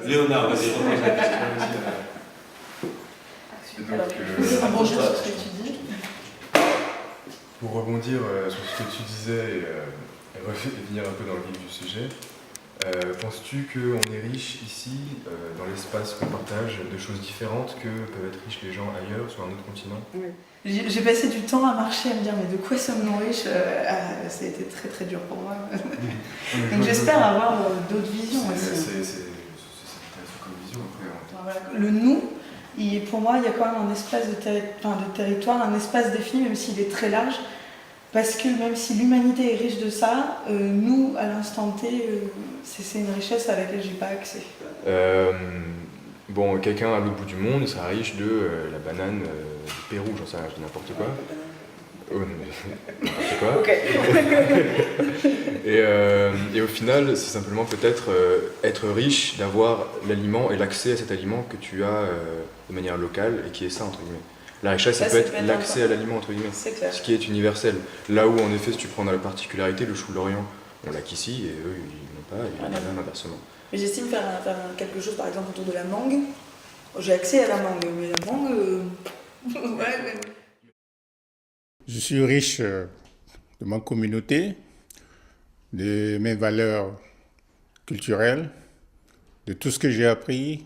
Léonard, vas-y. Rebondir sur ce que tu dis. Pour rebondir sur ce que tu disais et revenir un peu dans le vif du sujet, penses-tu qu'on est riche ici, dans l'espace qu'on partage, de choses différentes que peuvent être riches les gens ailleurs, sur un autre continent? Oui. J'ai passé du temps à marcher, à me dire mais de quoi sommes-nous riches? Ça a été très très dur pour moi. Donc j'espère avoir d'autres visions aussi. C'est intéressant comme vision après. Voilà. Le nous, pour moi, il y a quand même un espace de territoire, un espace défini, même s'il est très large. Parce que même si l'humanité est riche de ça, nous, à l'instant T, c'est une richesse à laquelle j'ai pas accès. Bon, quelqu'un à l'autre bout du monde sera riche de la banane du Pérou, j'en sais rien, je dis n'importe quoi. Oh, non, mais n'importe quoi. Ok. Et au final, c'est simplement peut-être être riche d'avoir l'aliment et l'accès à cet aliment que tu as de manière locale et qui est ça, entre guillemets. La richesse, ça peut être l'accès à l'aliment, entre guillemets, ce qui est universel. Là où, en effet, si tu prends dans la particularité, le chou de l'Orient, on l'a qu'ici, et eux, ils n'ont pas, et la banane, inversement. Mais j'estime faire quelque chose, par exemple, autour de la mangue. J'ai accès à la mangue, mais la mangue... ouais. Je suis riche de ma communauté, de mes valeurs culturelles, de tout ce que j'ai appris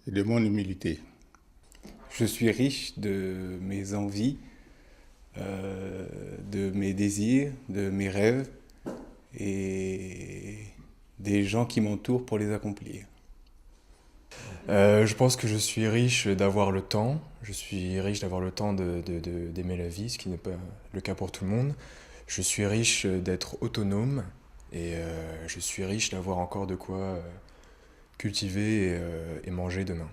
et de mon humilité. Je suis riche de mes envies, de mes désirs, de mes rêves et des gens qui m'entourent pour les accomplir. Je pense que je suis riche d'avoir le temps. Je suis riche d'avoir le temps d'aimer la vie, ce qui n'est pas le cas pour tout le monde. Je suis riche d'être autonome et je suis riche d'avoir encore de quoi cultiver et manger demain.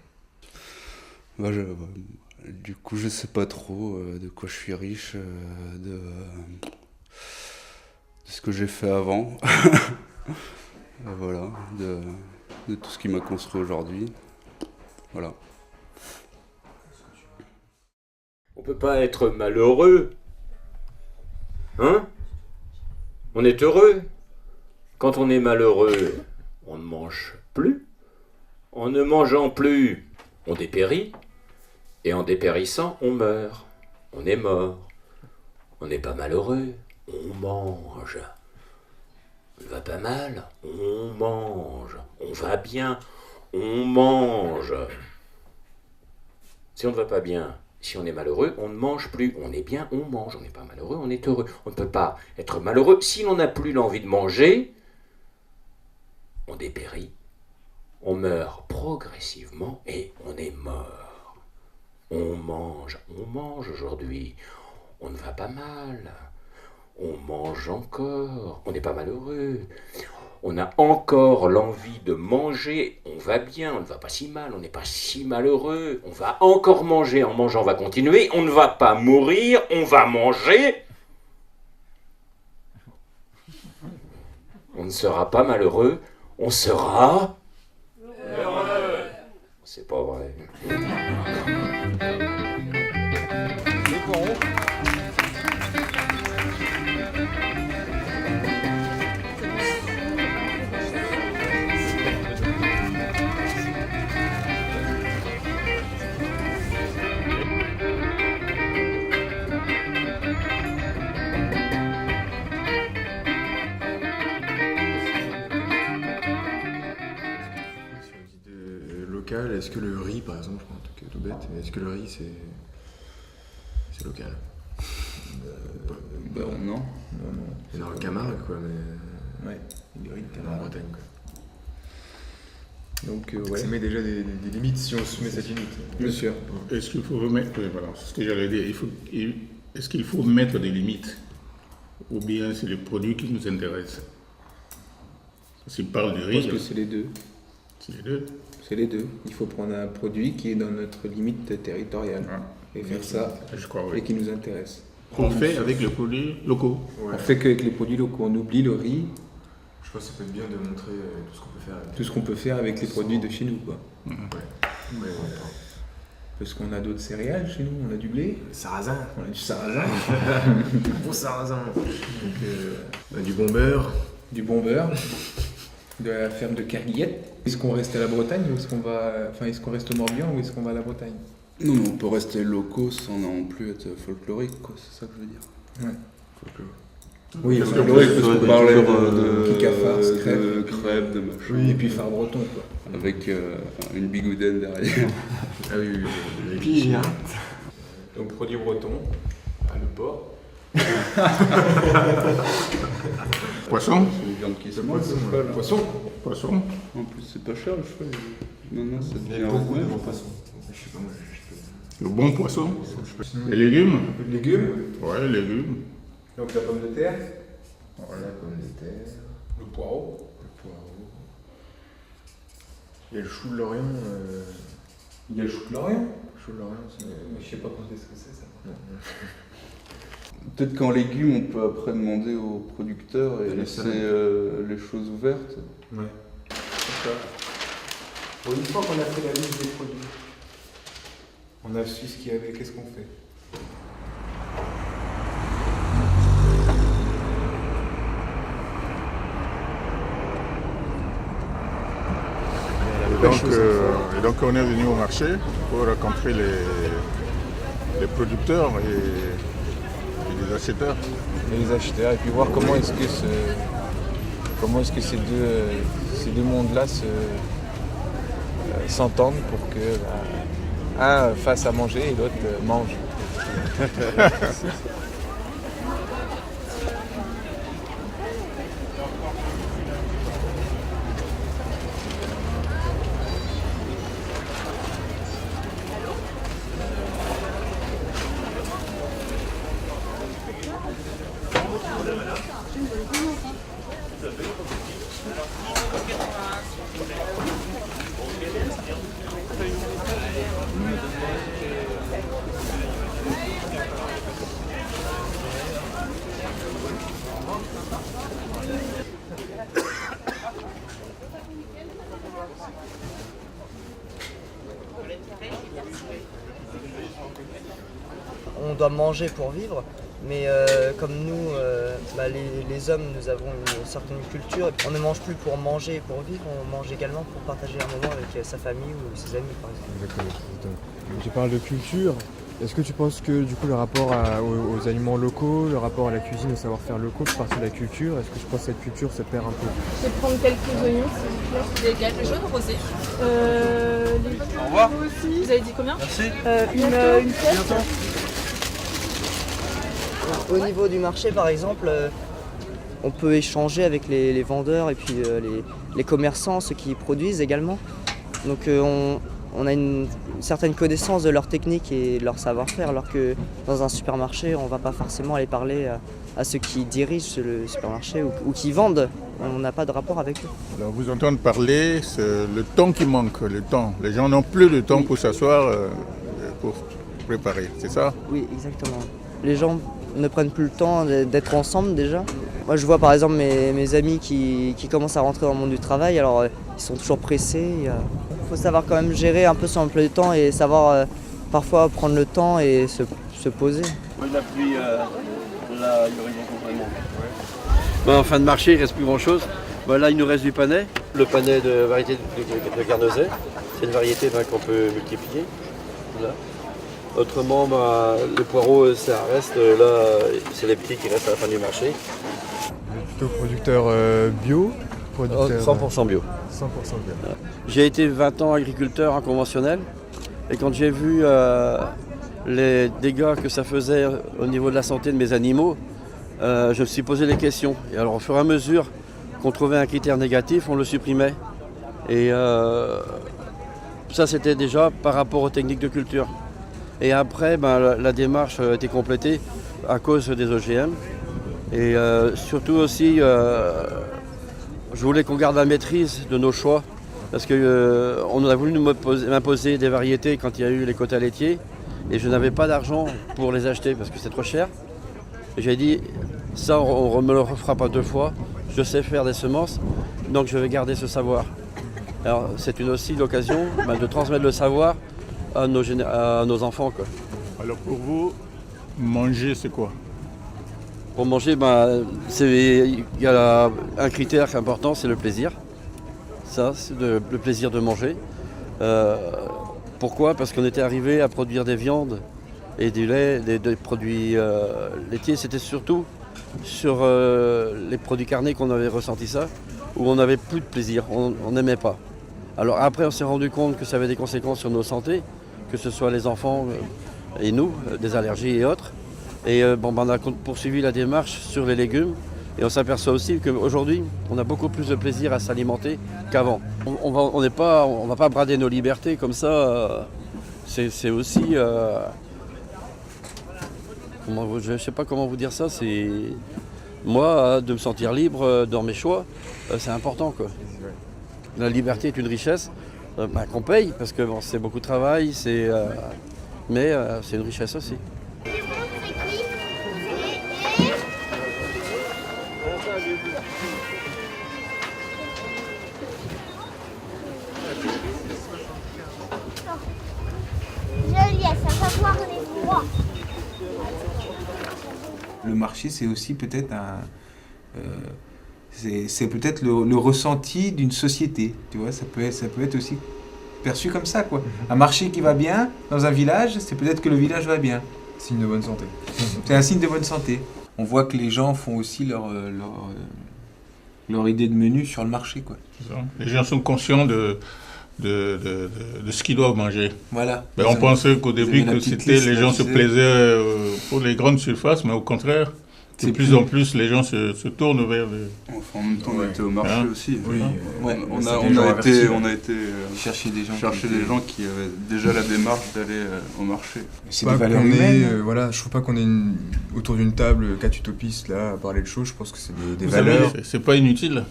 Du coup, je sais pas trop de quoi je suis riche, de ce que j'ai fait avant. Voilà, de tout ce qui m'a construit aujourd'hui. Voilà. On peut pas être malheureux. Hein? On est heureux. Quand on est malheureux, on ne mange plus. En ne mangeant plus, on dépérit. Et en dépérissant, on meurt. On est mort. On n'est pas malheureux. On mange. On va pas mal. On mange. On va bien. On mange. Si on ne va pas bien, si on est malheureux, on ne mange plus. On est bien, on mange. On n'est pas malheureux, on est heureux. On ne peut pas être malheureux. Si l'on n'a plus l'envie de manger, on dépérit. On meurt progressivement et on est mort. On mange aujourd'hui. On ne va pas mal. On mange encore. On n'est pas malheureux. On a encore l'envie de manger, on va bien, on ne va pas si mal, on n'est pas si malheureux, on va encore manger, en mangeant on va continuer, on ne va pas mourir, on va manger. On ne sera pas malheureux, on sera heureux. C'est pas vrai. Est-ce que le riz, par exemple, je prends un truc tout bête, mais est-ce que le riz, c'est local? Non. C'est dans le Camargue, quoi, mais... Ouais, le riz de en Camargue. Bretagne, quoi. Donc, Ça met déjà des limites si on se met cette limite. Bien sûr. Est-ce qu'il faut remettre, voilà, c'est ce que j'allais dire, est-ce qu'il faut mettre des limites ou bien c'est les produits qui nous intéressent? S'il parle de Je riz, pense que c'est les deux. c'est les deux. C'est les deux. Il faut prendre un produit qui est dans notre limite territoriale et faire ça Je crois, et oui. qui nous intéresse. Qu'on fait avec les produits locaux. Ouais. On fait qu'avec les produits locaux. On oublie le riz, Je pense que ça peut être bien de montrer tout ce qu'on peut faire. tout ce qu'on peut faire avec les produits de chez nous, quoi. Ouais. Parce qu'on a d'autres céréales chez nous, on a du blé, Sarrasin. on a du sarrasin, Bon sarrasin. Donc, du bon beurre. du bon beurre. de la ferme de Kerguillette. Est-ce qu'on reste à la Bretagne ou est-ce qu'on reste au Morbihan ou est-ce qu'on va à la Bretagne? Non, mais on peut rester locaux sans non plus être folklorique, quoi. C'est ça que je veux dire. Ouais. Folklorique. Oui, Parce que folklorique, parce qu'on parlait de kika farce, crêpes, de machin. Oui, et puis phare breton, quoi. Avec une bigoudaine derrière. Ah oui, Et puis j'ai hâte. Donc produit breton, le porc. Poisson? C'est une viande qui se mange. Poisson. Poisson? En plus, c'est pas cher le cheval. Non, ça Il y devient a beaucoup de raisonnable. bons poissons. Je sais pas, moi, je Le bon poisson? Les légumes? Légumes. Ouais, les légumes. Donc la pomme de terre. Voilà, la pomme de terre, Le poireau. le poireau. Il y a le chou de Lorient. Il y a le chou de Lorient. Le chou de Lorient, c'est. Mais je sais pas ce que c'est ça. Peut-être qu'en légumes, on peut après demander aux producteurs et De laisser laisser les choses ouvertes. Ouais. Bon, une fois qu'on a fait la liste des produits, On a su ce qu'il y avait, qu'est-ce qu'on fait? Et donc on est venu au marché pour rencontrer les producteurs et les acheteurs. Les acheteurs et puis voir comment est-ce que ces deux mondes-là s'entendent pour que un fasse à manger et l'autre mange. On doit manger pour vivre, mais comme nous, les hommes, nous avons une certaine culture. On ne mange plus pour manger et pour vivre, on mange également pour partager un moment avec sa famille ou ses amis, par exemple. Exactement. Tu parles de culture. Est-ce que tu penses que du coup le rapport aux aliments locaux, le rapport à la cuisine, au savoir-faire locaux fait partie de la culture? Est-ce que tu penses que cette culture se perd un peu? Je vais prendre quelques oignons, s'il vous plaît. Des galettes jaunes ou rosées Au revoir. aussi. Vous avez dit combien? Merci. Une pièce. Au niveau du marché, par exemple, on peut échanger avec les vendeurs et puis les commerçants, ceux qui produisent également. Donc on a une certaine connaissance de leur technique et de leur savoir-faire, alors que dans un supermarché, on ne va pas forcément aller parler à ceux qui dirigent le supermarché ou qui vendent. On n'a pas de rapport avec eux. Alors vous entendre parler, c'est le temps qui manque, le temps. Les gens n'ont plus de temps pour s'asseoir, pour préparer, c'est ça? Oui, exactement. Les gens ne prennent plus le temps d'être ensemble déjà. Moi je vois par exemple mes amis qui commencent à rentrer dans le monde du travail, alors ils sont toujours pressés. Il faut savoir quand même gérer un peu son emploi du temps et savoir parfois prendre le temps et se poser. La pluie, là, il y aurait beaucoup vraiment. En fin de marché, il ne reste plus grand chose. Là, il nous reste du panais. Le panais de variété de Guernesey, c'est une variété qu'on peut multiplier. Voilà. Autrement, les poireaux, ça reste, là, c'est les petits qui restent à la fin du marché. Plutôt producteur bio? 100% bio. 100% bio. J'ai été 20 ans agriculteur en conventionnel et quand j'ai vu les dégâts que ça faisait au niveau de la santé de mes animaux, je me suis posé des questions. Et alors au fur et à mesure qu'on trouvait un critère négatif, on le supprimait. Et ça c'était déjà par rapport aux techniques de culture. Et après, la démarche a été complétée à cause des OGM. Et surtout aussi, je voulais qu'on garde la maîtrise de nos choix. Parce qu'on a voulu m'imposer des variétés quand il y a eu les quotas laitiers. Et je n'avais pas d'argent pour les acheter parce que c'était trop cher. Et j'ai dit, ça on ne me le refera pas deux fois. Je sais faire des semences, donc je vais garder ce savoir. Alors c'est aussi l'occasion de transmettre le savoir à nos enfants, quoi. Alors pour vous, manger c'est quoi? Pour manger, il y a un critère important, c'est le plaisir. ça, c'est le plaisir de manger. Pourquoi? Parce qu'on était arrivé à produire des viandes et du lait, des produits laitiers. C'était surtout sur les produits carnés qu'on avait ressenti ça, où on n'avait plus de plaisir, on n'aimait pas. Alors après, on s'est rendu compte que ça avait des conséquences sur nos santé, que ce soit les enfants et nous, des allergies et autres. Et on a poursuivi la démarche sur les légumes. Et on s'aperçoit aussi qu'aujourd'hui, on a beaucoup plus de plaisir à s'alimenter qu'avant. On va pas brader nos libertés comme ça. C'est aussi... je ne sais pas comment vous dire ça. C'est moi, de me sentir libre dans mes choix, c'est important, quoi. La liberté est une richesse qu'on paye, parce que c'est beaucoup de travail, mais c'est une richesse aussi. Le marché, c'est aussi peut-être c'est peut-être le ressenti d'une société. Tu vois, ça peut être aussi perçu comme ça, quoi. Un marché qui va bien dans un village, c'est peut-être que le village va bien. Signe de bonne santé. C'est un signe de bonne santé. On voit que les gens font aussi leur idée de menu sur le marché, quoi. Les gens sont conscients de ce qu'ils doivent manger. Voilà. On pensait qu'au début que c'était les gens se plaisaient pour les grandes surfaces, mais au contraire, de plus en plus les gens se tournent vers les... Enfin, en même temps, on était au marché aussi. Oui. On a été chercher des gens qui avaient déjà la démarche d'aller au marché. C'est des valeurs humaines. Voilà, je trouve pas qu'on est autour d'une table, 4 utopistes là, à parler de choses. Je pense que c'est des valeurs. C'est pas inutile.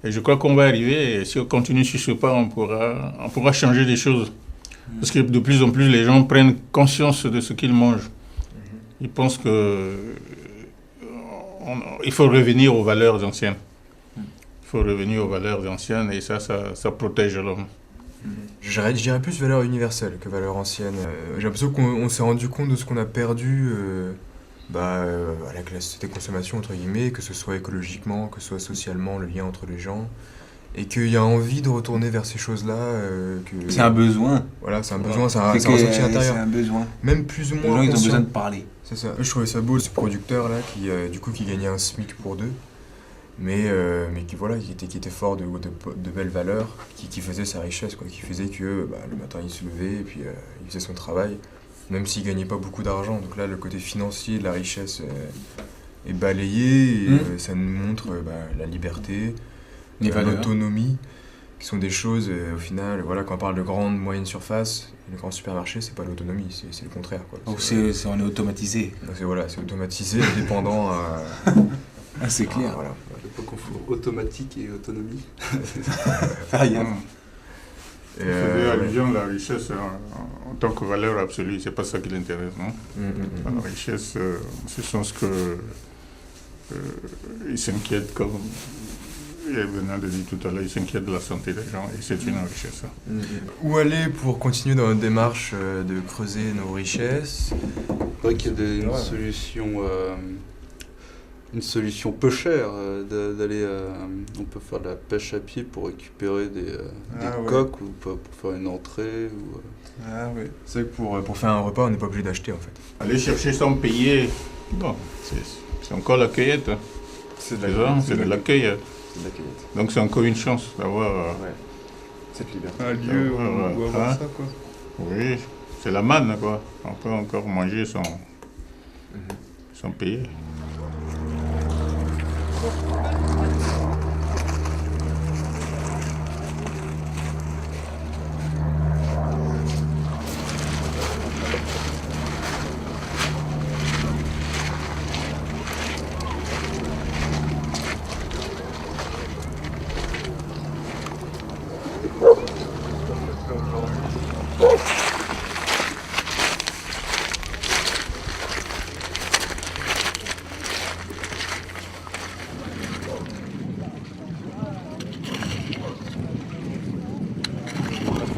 Et je crois qu'on va arriver, et si on continue sur ce pas, on pourra changer des choses. Parce que de plus en plus, les gens prennent conscience de ce qu'ils mangent. Ils pensent qu'il faut revenir aux valeurs anciennes. Il faut revenir aux valeurs anciennes, et ça protège l'homme. Je dirais plus valeurs universelles que valeurs anciennes. J'ai l'impression qu'on s'est rendu compte de ce qu'on a perdu avec la société de consommation, entre guillemets, que ce soit écologiquement, que ce soit socialement, le lien entre les gens, et qu'il y a envie de retourner vers ces choses-là. C'est un besoin. Voilà, c'est un besoin, c'est un ressenti intérieur. C'est un besoin. Même plus ou moins les gens, ils ont conscient. besoin de parler. C'est ça. Je trouvais ça beau, ce producteur-là, qui gagnait un SMIC pour deux, mais qui était fort de belles valeurs, qui faisait sa richesse, quoi, qui faisait que le matin, il se levait, et puis il faisait son travail, même s'il gagnait pas beaucoup d'argent. Donc là, le côté financier de la richesse est balayé, et ça nous montre la liberté, l'autonomie, qui sont des choses, au final, voilà, quand on parle de grandes, moyennes surfaces, le grand supermarché, c'est pas l'autonomie, c'est le contraire, quoi. On est automatisé. C'est automatisé, dépendant à... c'est clair. Voilà. Il ne faut pas confondre automatique et autonomie. Rien. Il faisait allusion à la richesse en tant que valeur absolue, c'est pas ça qui l'intéresse, non? La richesse, c'est sens que il s'inquiète, comme Bernard a dit tout à l'heure, il s'inquiète de la santé des gens, et c'est une richesse. Où aller pour continuer dans notre démarche de creuser nos richesses? C'est vrai qu'il y a une solution peu chère d'aller. On peut faire de la pêche à pied pour récupérer des coques, ou pour faire une entrée. C'est vrai que pour faire un repas, on n'est pas obligé d'acheter, en fait. Aller chercher sans payer, bon, c'est encore la cueillette. C'est de l'accueil. Donc c'est encore une chance d'avoir cette liberté. Un lieu où avoir ça, quoi. Oui, c'est la manne, quoi. On peut encore manger sans payer.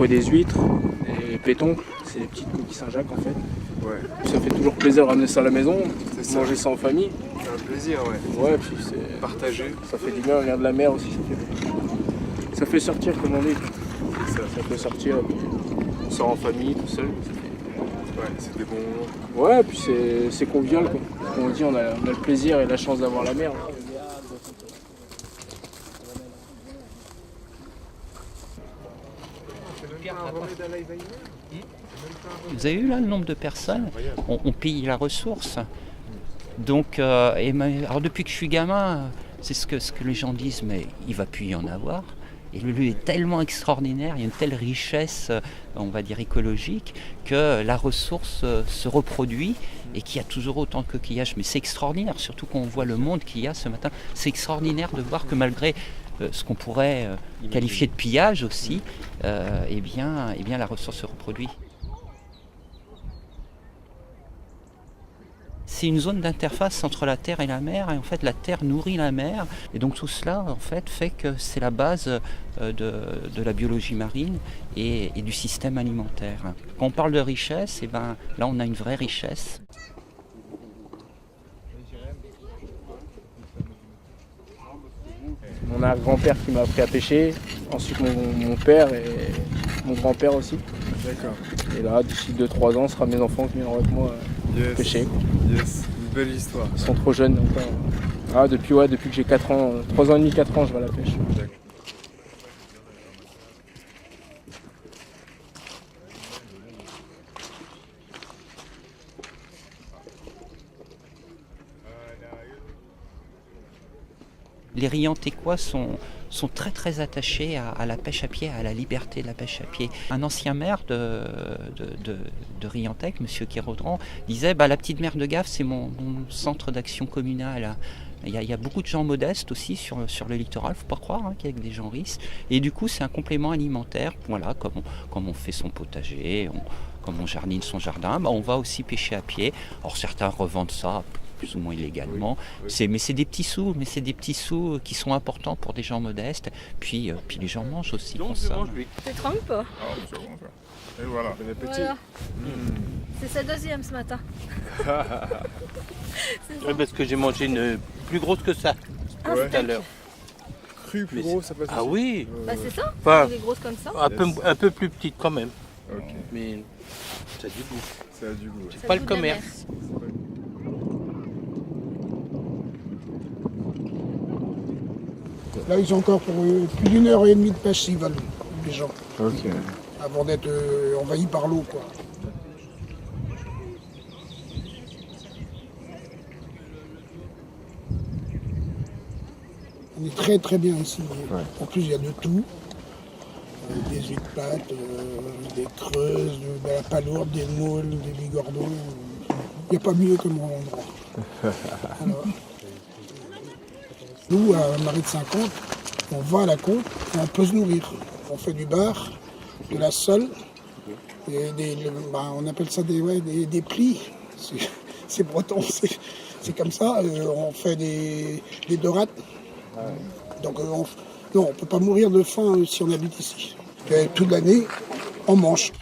Des huîtres, des pétoncles, c'est des petites coquilles Saint-Jacques en fait. Ça fait toujours plaisir de ramener ça à la maison, manger ça en famille. C'est un plaisir, Ouais, puis c'est partagé. Ça fait du bien, on vient de la mer aussi, ça fait sortir comme on est. Ça fait sortir, on sort en famille, tout seul. Ouais, c'est des bons moments. Ouais, puis c'est convivial, quoi. Comme on dit, on a le plaisir et la chance d'avoir la mer. Vous avez vu là le nombre de personnes, on pille la ressource. Donc, alors depuis que je suis gamin, c'est ce que les gens disent, mais il ne va plus y en avoir. Et le lieu est tellement extraordinaire, il y a une telle richesse, on va dire écologique, que la ressource se reproduit et qu'il y a toujours autant de coquillages. Mais c'est extraordinaire, surtout quand on voit le monde qu'il y a ce matin. C'est extraordinaire de voir que malgré ce qu'on pourrait qualifier de pillage aussi, eh bien la ressource se reproduit. C'est une zone d'interface entre la terre et la mer, et en fait la terre nourrit la mer, et donc tout cela en fait que c'est la base de la biologie marine et du système alimentaire. Quand on parle de richesse, eh ben, là on a une vraie richesse. Mon arrière-grand-père qui m'a appris à pêcher, ensuite mon père et mon grand-père aussi. D'accord. Et là, d'ici 2-3 ans, ce sera mes enfants qui viendront avec moi pêcher. Yes, une belle histoire. Ils sont trop jeunes encore. Ah, depuis que j'ai 4 ans, 3 ans et demi, 4 ans, je vais à la pêche. D'accord. Les Riantécois sont très très attachés à la pêche à pied, à la liberté de la pêche à pied. Un ancien maire de Riantec, M. Kérodran, disait la petite mer de Gave, c'est mon centre d'action communale. Il y a beaucoup de gens modestes aussi sur le littoral, faut pas croire qu'il y a des gens riches. Et du coup, c'est un complément alimentaire. Voilà, comme on fait son potager, comme on jardine son jardin, on va aussi pêcher à pied. Alors certains revendent ça plus ou moins illégalement. Oui. Mais c'est des petits sous, qui sont importants pour des gens modestes. Puis les gens mangent aussi pour ça. T'es trempe ou pas? Ah, c'est bon ça. Et voilà. Bon appétit. Voilà. C'est sa deuxième ce matin. Oui, parce que j'ai mangé une plus grosse que ça tout à l'heure. Cru, plus gros, ça passe. Ah oui. Bah c'est ça. Enfin, elle est grosse comme ça. Un peu plus petite quand même. Okay. Mais ça a du goût. Ça a du goût. C'est pas le commerce. Là, ils ont encore pour plus d'une heure et demie de pêche s'ils veulent, les gens. Ok. Avant d'être envahis par l'eau, quoi. On est très très bien ici. Ouais. En plus, il y a de tout. Des huîtres plates, des creuses, de la palourde, des moules, des bigorneaux. Il n'y a pas mieux comme endroit. Alors, nous, à Marie de 50, on va à la côte et on peut se nourrir. On fait du bar, de la sole, et on appelle ça des plis. C'est breton, c'est comme ça. On fait des dorades. Donc non, on ne peut pas mourir de faim si on habite ici. Et toute l'année, on mange.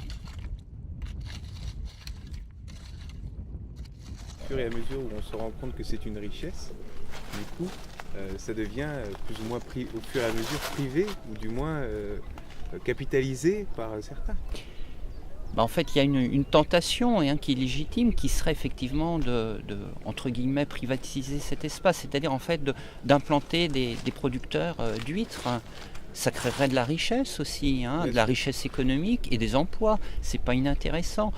Au fur et à mesure où on se rend compte que c'est une richesse, du coup, ça devient plus ou moins au fur et à mesure privé, ou du moins capitalisé par certains. En fait, il y a une tentation qui est légitime, qui serait effectivement de entre guillemets, privatiser cet espace, c'est-à-dire en fait d'implanter des producteurs d'huîtres. Ça créerait de la richesse aussi, de la richesse économique et des emplois. C'est pas inintéressant.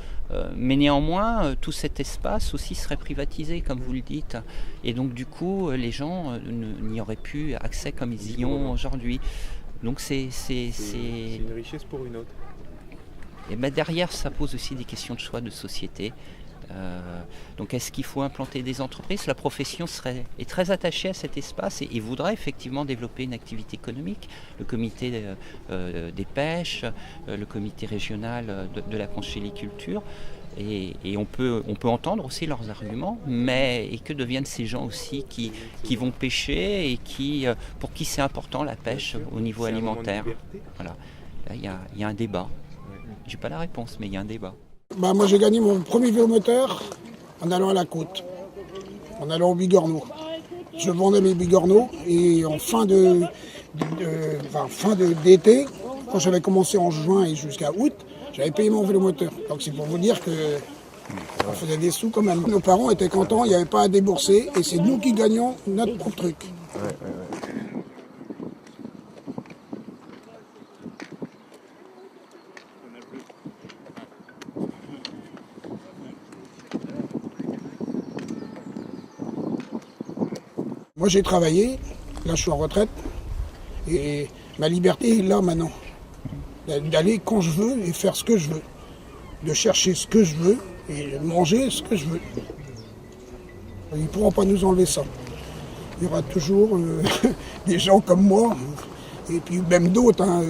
Mais néanmoins, tout cet espace aussi serait privatisé, comme vous le dites. Et donc du coup, les gens n'y auraient plus accès comme ils y ont aujourd'hui. Donc c'est une richesse pour une autre. Et derrière, ça pose aussi des questions de choix de société. Donc est-ce qu'il faut implanter des entreprises? La profession est très attachée à cet espace et voudrait effectivement développer une activité économique. Le comité des pêches, le comité régional de la conchyliculture. Et on peut entendre aussi leurs arguments, et que deviennent ces gens aussi qui vont pêcher et pour qui c'est important la pêche au niveau alimentaire. Voilà. Là, il y a un débat. J'ai pas la réponse, mais il y a un débat. Moi, j'ai gagné mon premier vélomoteur en allant à la côte, en allant au bigorneau. Je vendais mes bigorneaux et en fin de fin d'été, quand j'avais commencé en juin et jusqu'à août, j'avais payé mon vélomoteur. Donc c'est pour vous dire que on faisait des sous quand même. Nos parents étaient contents, il n'y avait pas à débourser et c'est nous qui gagnons notre propre truc. Moi j'ai travaillé, là je suis en retraite, et ma liberté est là maintenant. D'aller quand je veux et faire ce que je veux. De chercher ce que je veux et manger ce que je veux. Ils ne pourront pas nous enlever ça. Il y aura toujours des gens comme moi, et puis même d'autres, hein,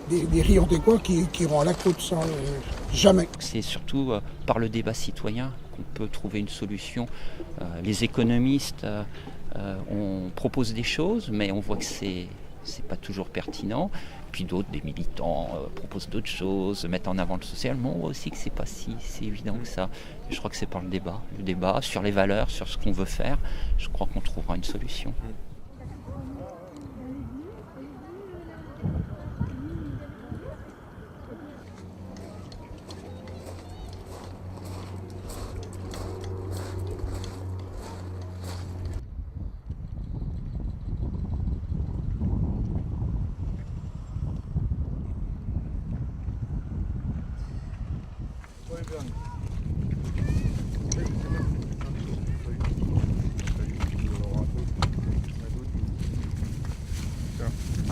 des Riantécois qui iront à la côte, ça, jamais. C'est surtout par le débat citoyen qu'on peut trouver une solution. Les économistes on propose des choses, mais on voit que c'est pas toujours pertinent. Puis d'autres, des militants, proposent d'autres choses, mettent en avant le social. Mais on voit aussi que c'est pas si évident que ça. Je crois que c'est par le débat sur les valeurs, sur ce qu'on veut faire. Je crois qu'on trouvera une solution.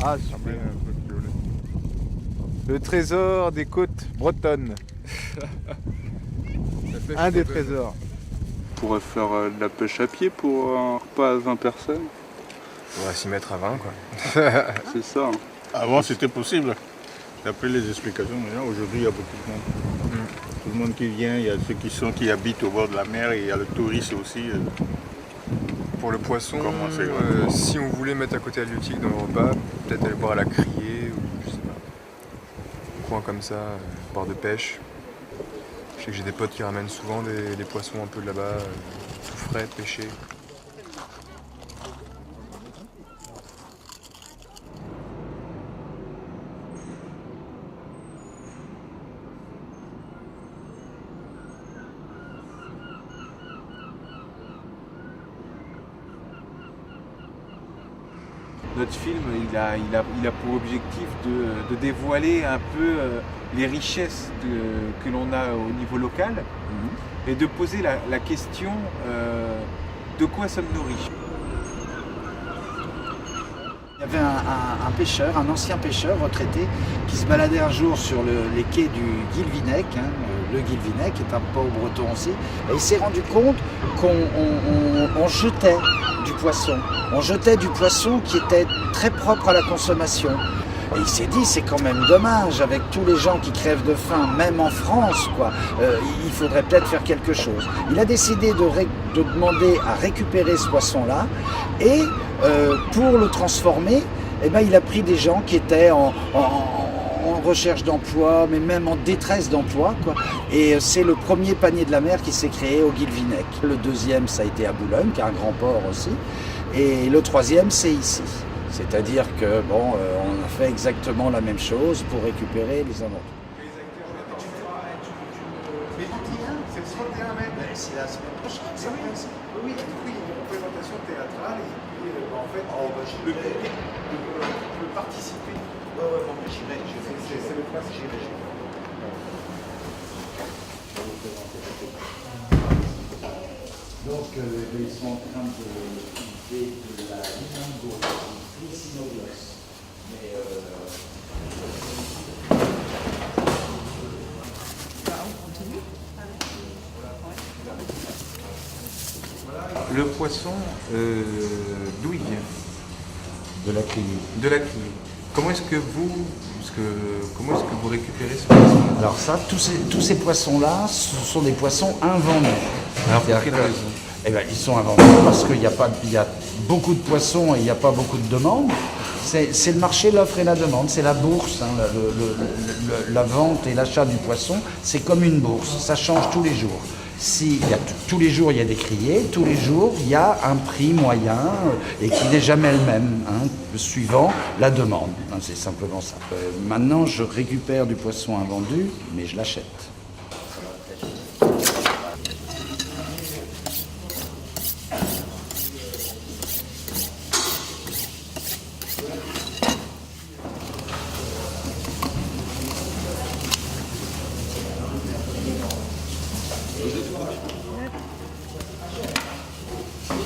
Ah, super. Le trésor des côtes bretonnes. Un des trésors. On pourrait faire de la pêche à pied pour un repas à 20 personnes. On va s'y mettre à 20 quoi. C'est ça. Avant c'était possible. D'après les explications, aujourd'hui il y a beaucoup de monde. Tout le monde qui vient, il y a ceux qui habitent au bord de la mer et il y a le tourisme aussi. Pour le poisson, si on voulait mettre à côté halieutique dans le repas, peut-être aller boire à la criée ou je sais pas. Un coin comme ça, bord de pêche. Je sais que j'ai des potes qui ramènent souvent des poissons un peu de là-bas, tout frais, pêchés. Notre film, il a pour objectif de dévoiler un peu les richesses que l'on a au niveau local et de poser la question de quoi sommes-nous riches. Il y avait un pêcheur, un ancien pêcheur retraité, qui se baladait un jour sur les quais du Guilvinec, le Guilvinec est un port breton aussi, et il s'est rendu compte qu'on jetait du poisson. On jetait du poisson qui était très propre à la consommation. Et il s'est dit, c'est quand même dommage, avec tous les gens qui crèvent de faim, même en France, il faudrait peut-être faire quelque chose. Il a décidé de demander à récupérer ce poisson-là, et pour le transformer, il a pris des gens qui étaient en recherche d'emploi, mais même en détresse d'emploi, Et c'est le premier panier de la mer qui s'est créé au Guilvinec. Le deuxième, ça a été à Boulogne, qui est un grand port aussi. Et le troisième, c'est ici. C'est-à-dire que, on a fait exactement la même chose pour récupérer les inventaires. C'est le 31 mai. C'est la semaine prochaine, oui, il y a une représentation théâtrale et puis, en fait, le public peut participer. J'irai, c'est le place, j'irai. Donc, ils sont en train de la limongo, Glycinoglos. Mais Le poisson, d'où il vient? De la criée. De la criée. Comment est-ce que vous récupérez ce poisson? Alors ça, tous ces poissons-là, ce sont des poissons invendus. Alors pour quelle raison? Ils sont invendus parce qu'il y a beaucoup de poissons et il n'y a pas beaucoup de demandes. C'est le marché, l'offre et la demande, c'est la bourse. La vente et l'achat du poisson, c'est comme une bourse, ça change tous les jours. Tous les jours il y a des criées, tous les jours il y a un prix moyen et qui n'est jamais le même. suivant la demande. C'est simplement ça. Maintenant, je récupère du poisson invendu, mais je l'achète.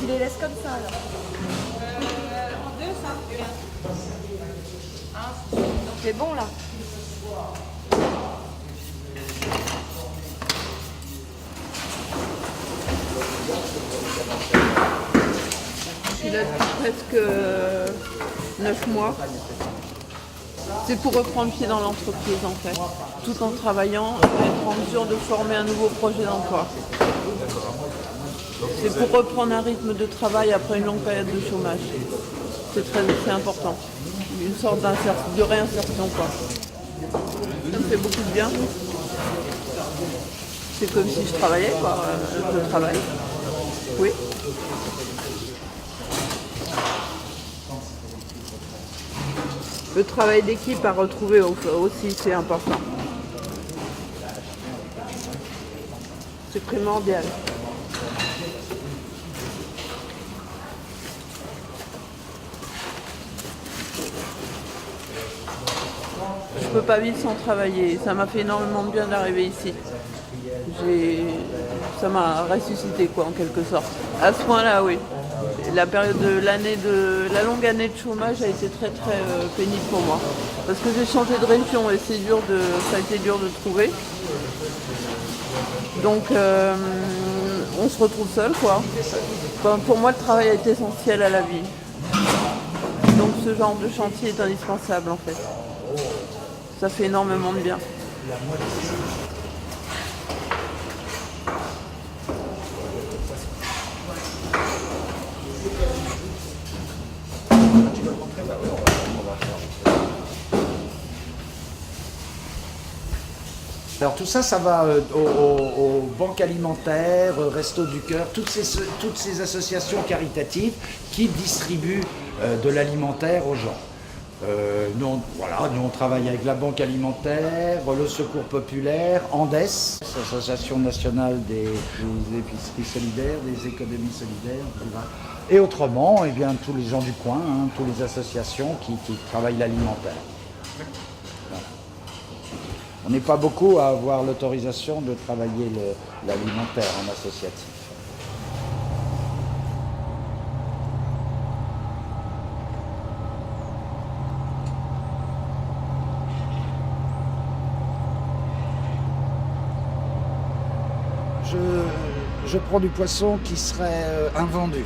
Tu les laisses comme ça alors. En deux, ça. C'est bon là. Je suis là depuis presque 9 mois. C'est pour reprendre pied dans l'entreprise en fait, tout en travaillant et être en mesure de former un nouveau projet d'emploi. C'est pour reprendre un rythme de travail après une longue période de chômage. C'est important. Une sorte de réinsertion quoi. Ça me fait beaucoup de bien. C'est comme si je travaillais quoi. Je travaille. Oui. Le travail d'équipe à retrouver aussi, c'est important. C'est primordial. Je peux pas vivre sans travailler. Ça m'a fait énormément de bien d'arriver ici. Ça m'a ressuscité quoi en quelque sorte. À ce point-là, oui. La période de la longue année de chômage a été très pénible pour moi. Parce que j'ai changé de région et ça a été dur de trouver. Donc on se retrouve seul quoi. Enfin, pour moi le travail est essentiel à la vie. Donc ce genre de chantier est indispensable en fait. Ça fait énormément de bien. Alors tout ça, ça va aux banques alimentaires, Restos du Cœur, toutes ces associations caritatives qui distribuent de l'alimentaire aux gens. Nous, on travaille avec la Banque alimentaire, le Secours populaire, Andes, l'Association nationale des épiceries solidaires, des économies solidaires, et autrement, eh bien, tous les gens du coin, toutes les associations qui travaillent l'alimentaire. On n'est pas beaucoup à avoir l'autorisation de travailler l'alimentaire en associatif. Je prends du poisson qui serait invendu.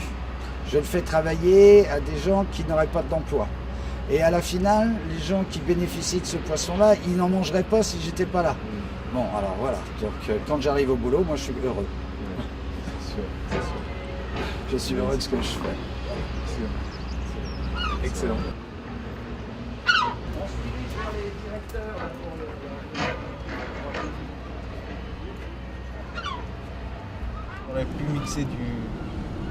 Je le fais travailler à des gens qui n'auraient pas d'emploi. Et à la finale, les gens qui bénéficient de ce poisson-là, ils n'en mangeraient pas si j'étais pas là. Bon, alors voilà. Donc quand j'arrive au boulot, moi je suis heureux. Je suis heureux de ce que je fais. Excellent. On aurait pu mixer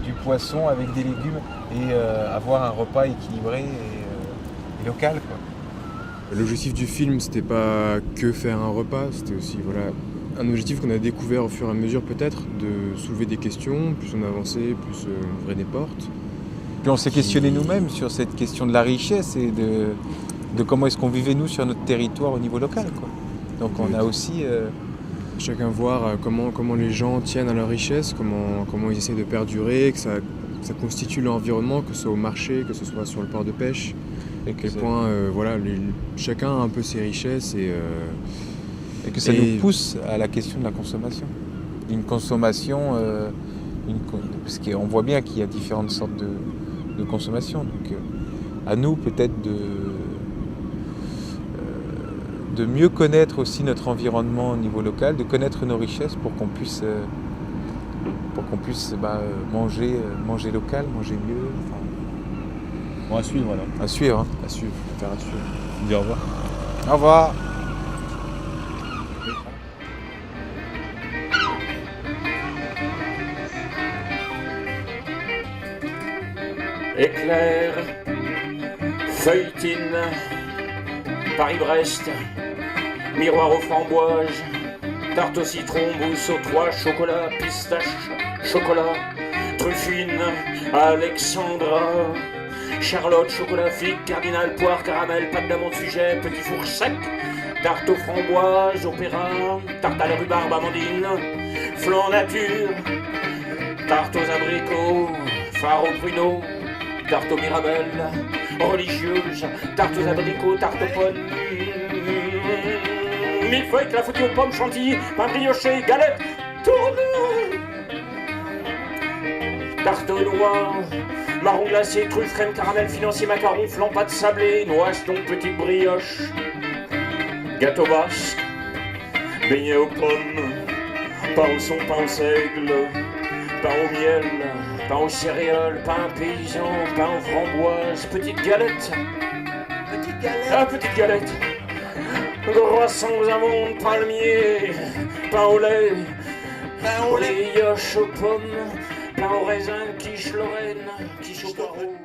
du poisson avec des légumes et avoir un repas équilibré et local, quoi. L'objectif du film, c'était pas que faire un repas, c'était aussi un objectif qu'on a découvert au fur et à mesure peut-être, de soulever des questions, plus on avançait, plus on ouvrait des portes. Puis on s'est questionné nous-mêmes sur cette question de la richesse et de comment est-ce qu'on vivait nous sur notre territoire au niveau local, quoi. Donc on a aussi... Chacun voir comment les gens tiennent à leur richesse, comment ils essaient de perdurer, que ça constitue l'environnement, que ce soit au marché, que ce soit sur le port de pêche, et à quel point chacun a un peu ses richesses et que ça nous pousse à la question de la consommation. Une consommation, parce qu'on voit bien qu'il y a différentes sortes de consommation. Donc à nous peut-être de mieux connaître aussi notre environnement au niveau local, de connaître nos richesses pour qu'on puisse manger local, manger mieux. Bon, à suivre alors. À suivre. À suivre, faire à suivre. On dit au revoir. Au revoir. Éclair feuilletine, Paris-Brest, miroir aux framboises, tarte au citron, mousse aux 3, chocolat, pistache, chocolat, truffine, Alexandra, Charlotte, chocolat figue, cardinal, poire, caramel, pâte d'amande, sujet, petit four sec, tarte aux framboises, opéra, tarte à la rhubarbe, amandine, flan nature, tarte aux abricots, phare aux pruneaux, tarte aux mirabelles, religieuse, tarte aux abricots, tarte aux pommes, millefeuille, clafoutis aux pommes, chantilly, pain brioché, galette, tourne, tarte aux noix, marron glacé, truffe, crème, caramel, financier, macaron, flan, pâte sablée, noix, donc petite brioche, gâteau basque, beignet aux pommes, pain au son, pain au seigle, pain au miel, pain aux céréales, pain paysan, pain aux framboises, petite galette. Petite galette. Ah, petite galette. Croissant aux amandes, palmier, pain au lait, brioche aux pommes, pain au raisin, quiche Lorraine, quiche au poireau.